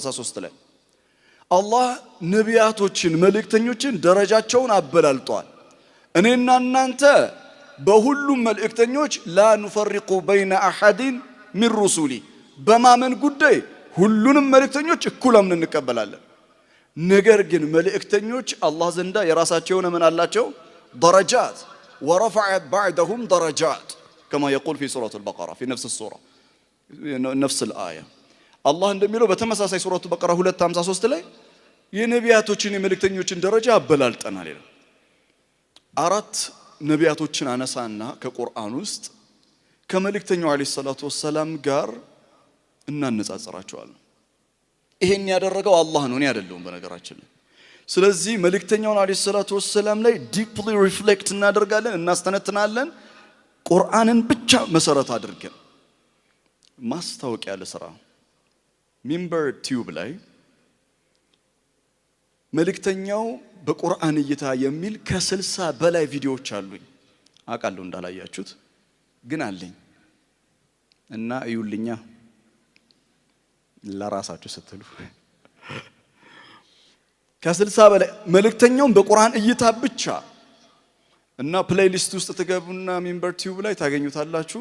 253 ላይ አላህ ነቢያቶችን መልእክተኞችን ደረጃቸውን አበላልጧል። እኔና እናንተ በሁሉም መልእክተኞች ላ ኑፈሪቁ በይነ አሐድን ሚን ሩሱሊ በማመን ጉዳይ ሁሉንም መልእክተኞች እኩል አምነን እንቀበላለን። ነገር ግን መልእክተኞች አላህ ዘንዳ የራሳቸው የሆነ ምን አላቸው ደረጃት ወረፈዐ ባዕደሁም ደረጃት كما يقول في سورة البقرة في نفس السورة نفس الآية الله እንደሚለው በተመሳሳይ ሱረቱ በቀራ 253 ላይ የነቢያቶችን የመልእክተኞችን ደረጃ አበላልጠናል ይላል። አራት ነቢያቶችን አነሳና ከቁርአን ውስጥ ከመልእክተኛው አለይሂ ሰላቱ ወሰለም ጋር እናነጻጽራቸዋለን። ይሄን ያደረገው አላህ ነው፣ እኔ አይደለሁም በነገራችን ላይ። ስለዚህ መልእክተኛውን አለይሂ ሰላቱ ወሰለም ላይ ዲፕሊ ሪፍሌክት እናደርጋለን፣ እናስተነትናለን። ቁርአንን ብቻ መሰረት አድርገን ማስታወቂያ ለስራ ሚንበር ቲዩብ ላይ መልእክተኛው በቁርአን እይታ የሚል ከ60 በላይ ቪዲዮዎች አሉኝ። አውቃለሁ እንዳላያችሁት ግን አለኝ እና እዩልኛ ለራሳችሁ ስትሉ ከ60 በላይ መልእክተኛውን በቁርአን እይታ ብቻ እና ፕሌይሊስት ውስጥ ተገቡና ሚንበር ቲዩብ ላይ ታገኙታላችሁ።